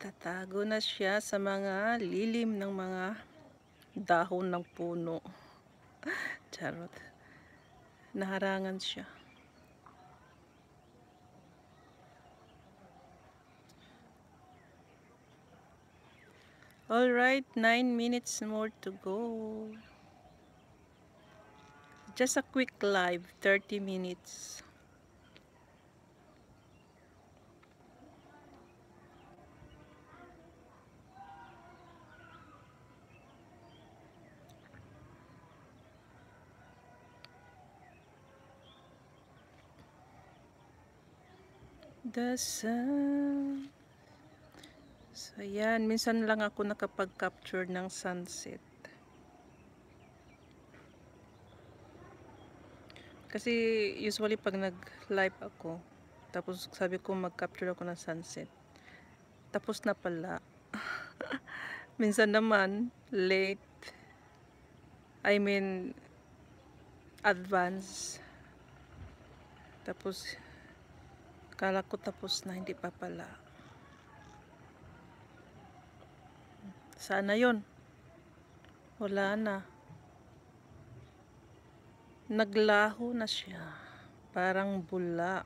Tatago na siya sa mga lilim ng mga dahon ng puno. Charot. Naharangan siya. Alright, 9 minutes more to go. Just a quick live, 30 minutes. The sun. So, yan. Minsan lang ako nakapag-capture ng sunset. Kasi, usually pag nag-live ako, tapos sabi ko mag-capture ako ng sunset, tapos na pala. Minsan naman, late. I mean, advance. Tapos, kala ko tapos na, hindi pa pala. Sana yon. Wala na. Naglaho na siya. Parang bula.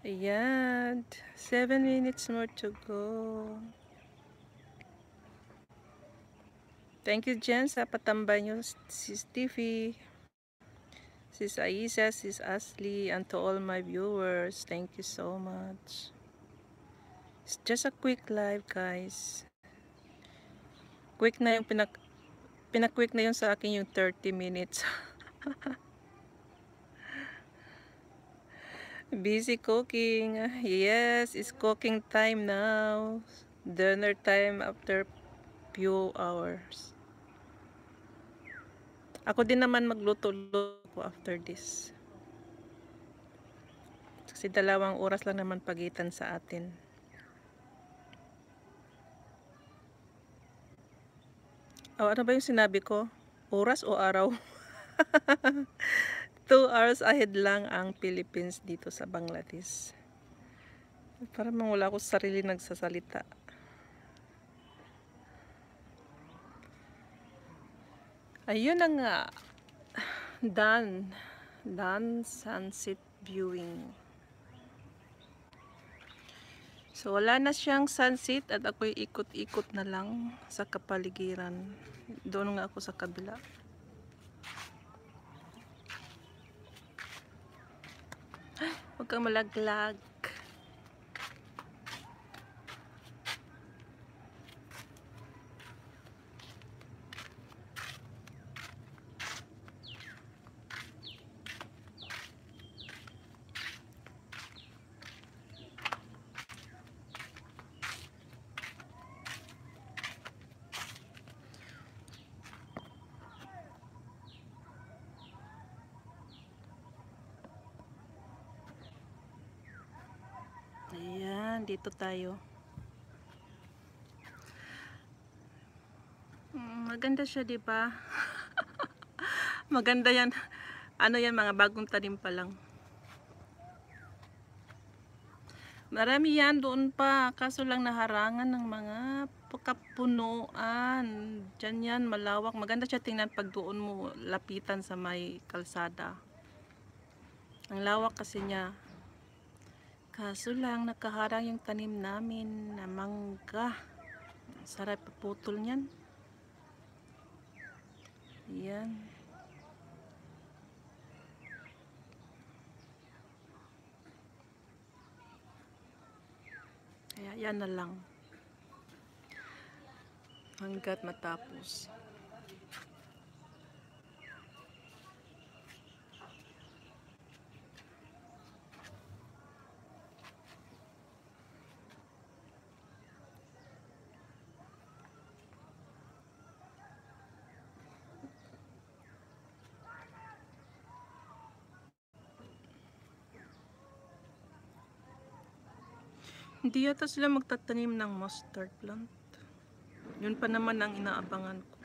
Ayan. 7 minutes more to go. Thank you, Jen, sa patambay nyo, Sis Tiffy, Sis Aisa, Sis Ashley, and to all my viewers. Thank you so much. It's just a quick live, guys. Quick na yung pinaquick na yung sa akin yung 30 minutes. Busy cooking. Yes, it's cooking time now. Dinner time after few hours. Ako din naman magluto-luto after this. Kasi 2 oras lang naman pagitan sa atin. Oh, ano ba yung sinabi ko? Oras o araw? 2 hours ahead lang ang Philippines dito sa Bangladesh. Parang wala ako sarili nagsasalita. Ayun na nga. Done sunset viewing. So, wala na siyang sunset at ako'y ikot-ikot na lang sa kapaligiran. Doon nga ako sa kabila. Huwag kang malaglag. Ayan, dito tayo. Maganda siya, di ba? Maganda yan. Ano yan, mga bagong tanim pa lang. Marami yan doon pa, kaso lang naharangan ng mga pagkapunuan. Diyan yan, malawak. Maganda siya tingnan pag doon mo lapitan sa may kalsada. Ang lawak kasi niya. Kaso lang, nakaharang yung tanim namin na mangga. Sarap puputol niyan. Yan. Kaya yan na lang. Hanggat matapos. Hindi yata sila magtatanim ng mustard plant. Yun pa naman ang inaabangan ko.